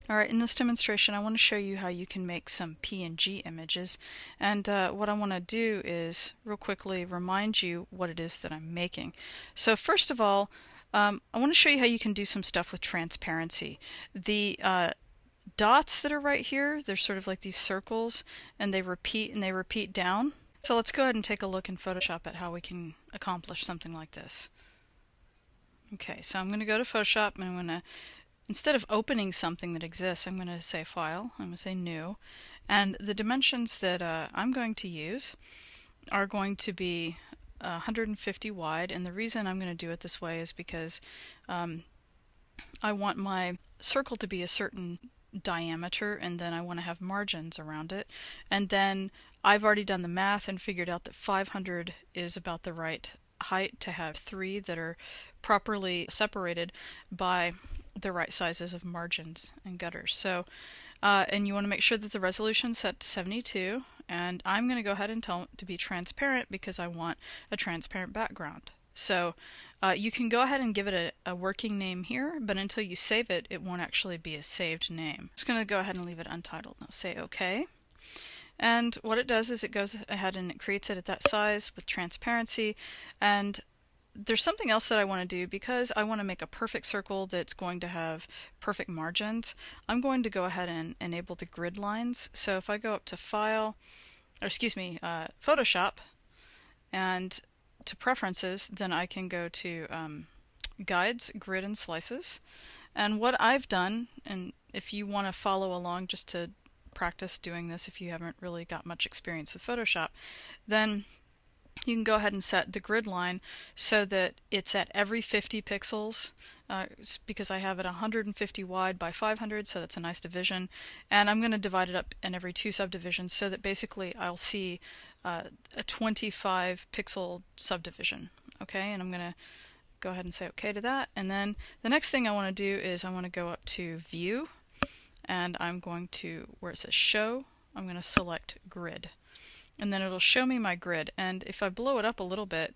Alright, in this demonstration I want to show you how you can make some PNG images, and what I want to do is real quickly remind you what it is that I'm making. So first of all, I want to show you how you can do some stuff with transparency. The dots that are right here, they're sort of like these circles, and they repeat down. So let's go ahead and take a look in Photoshop at how we can accomplish something like this. Okay, so I'm going to go to Photoshop and I'm going to, instead of opening something that exists, I'm going to say File, I'm going to say New, and the dimensions that I'm going to use are going to be 150 wide, and the reason I'm going to do it this way is because I want my circle to be a certain diameter, and then I want to have margins around it, and then I've already done the math and figured out that 500 is about the right height to have three that are properly separated by the right sizes of margins and gutters. So, and you want to make sure that the resolution's set to 72, and I'm going to go ahead and tell it to be transparent because I want a transparent background. So you can go ahead and give it a working name here, but until you save it, it won't actually be a saved name. I'm just going to go ahead and leave it untitled. Now say OK. And what it does is it goes ahead and it creates it at that size with transparency. And there's something else that I want to do because I want to make a perfect circle that's going to have perfect margins. I'm going to go ahead and enable the grid lines. So if I go up to File, or excuse me, Photoshop, and to Preferences, then I can go to Guides, Grid, and Slices. And what I've done, and if you want to follow along just to practice doing this if you haven't really got much experience with Photoshop, then you can go ahead and set the grid line so that it's at every 50 pixels, because I have it 150 wide by 500, so that's a nice division, and I'm going to divide it up in every two subdivisions so that basically I'll see a 25 pixel subdivision. Okay, and I'm going to go ahead and say OK to that, and then the next thing I want to do is I want to go up to View, and I'm going to, where it says Show, I'm going to select Grid. And then it'll show me my grid, and if I blow it up a little bit,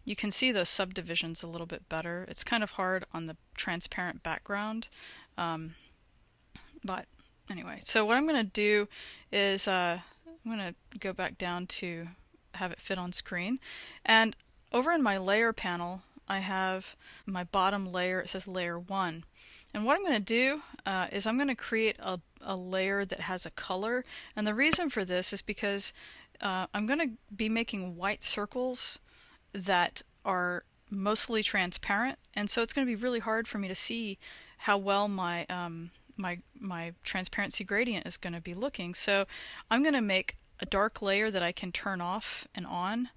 you can see those subdivisions a little bit better. It's kind of hard on the transparent background, but anyway. So what I'm going to do is I'm going to go back down to have it fit on screen, and over in my layer panel I have my bottom layer. It says layer 1, and what I'm going to do is I'm going to create a layer that has a color, and the reason for this is because I'm going to be making white circles that are mostly transparent, and so it's going to be really hard for me to see how well my my transparency gradient is going to be looking. So I'm going to make a dark layer that I can turn off and on,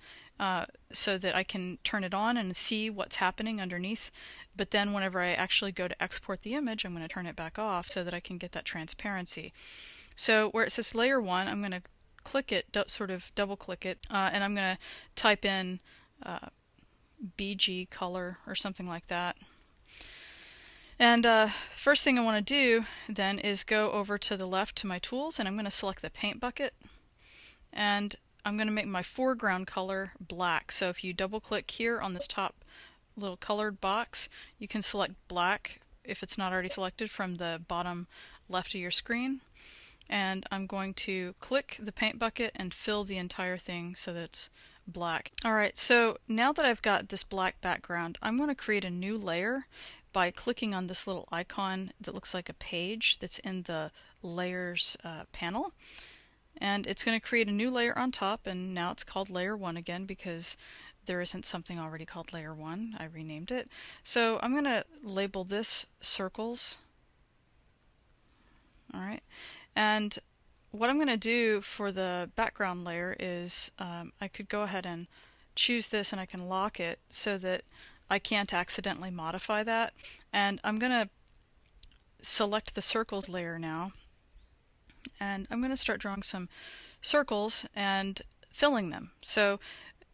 so that I can turn it on and see what's happening underneath, but then whenever I actually go to export the image, I'm going to turn it back off so that I can get that transparency. So where it says layer 1, I'm going to click it, sort of double click it, and I'm going to type in BG color or something like that. And first thing I want to do then is go over to the left to my tools, and I'm going to select the paint bucket, and I'm going to make my foreground color black. So if you double click here on this top little colored box, you can select black if it's not already selected from the bottom left of your screen. And I'm going to click the paint bucket and fill the entire thing so that it's black. Alright, so now that I've got this black background, I'm going to create a new layer by clicking on this little icon that looks like a page that's in the Layers panel. And it's going to create a new layer on top, and now it's called layer 1 again because there isn't something already called layer 1. I renamed it. So I'm going to label this circles. Alright, and what I'm going to do for the background layer is I could go ahead and choose this, and I can lock it so that I can't accidentally modify that. And I'm going to select the circles layer now, and I'm going to start drawing some circles and filling them. So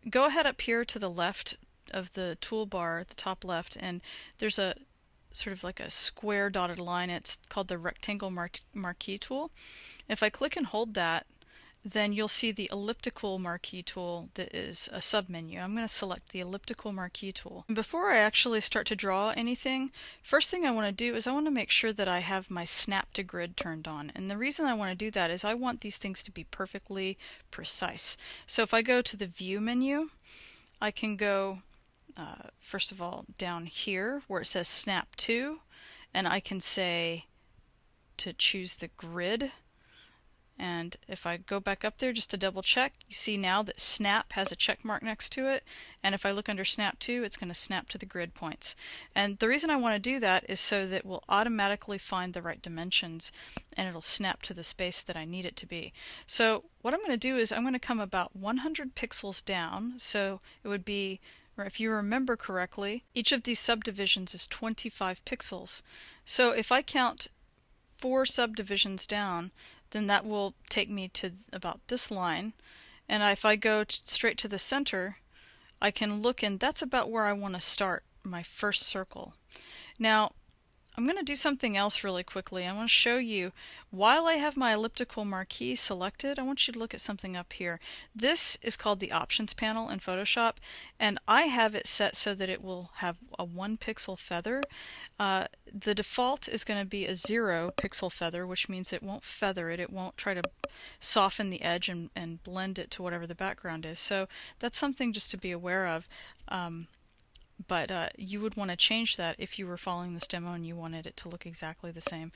go ahead up here to the left of the toolbar at the top left, and there's a sort of like a square dotted line. It's called the rectangle marquee tool. If I click and hold that, then you'll see the elliptical marquee tool that is a submenu. I'm going to select the elliptical marquee tool. And before I actually start to draw anything, first thing I want to do is I want to make sure that I have my snap to grid turned on. And the reason I want to do that is I want these things to be perfectly precise. So if I go to the view menu, I can go first of all down here where it says snap to, and I can say to choose the grid. And if I go back up there just to double check, you see now that snap has a check mark next to it, and if I look under snap to, it's going to snap to the grid points. And the reason I want to do that is so that it will automatically find the right dimensions and it'll snap to the space that I need it to be. So what I'm going to do is I'm going to come about 100 pixels down, so it would be, or if you remember correctly, each of these subdivisions is 25 pixels. So if I count 4 subdivisions down, then that will take me to about this line, and if I go straight to the center, I can look, and that's about where I want to start my first circle. Now I'm going to do something else really quickly. I want to show you, while I have my elliptical marquee selected, I want you to look at something up here. This is called the options panel in Photoshop, and I have it set so that it will have a 1 pixel feather. The default is going to be a 0 pixel feather, which means it won't feather it. It won't try to soften the edge and blend it to whatever the background is. So that's something just to be aware of. But you would want to change that if you were following this demo and you wanted it to look exactly the same.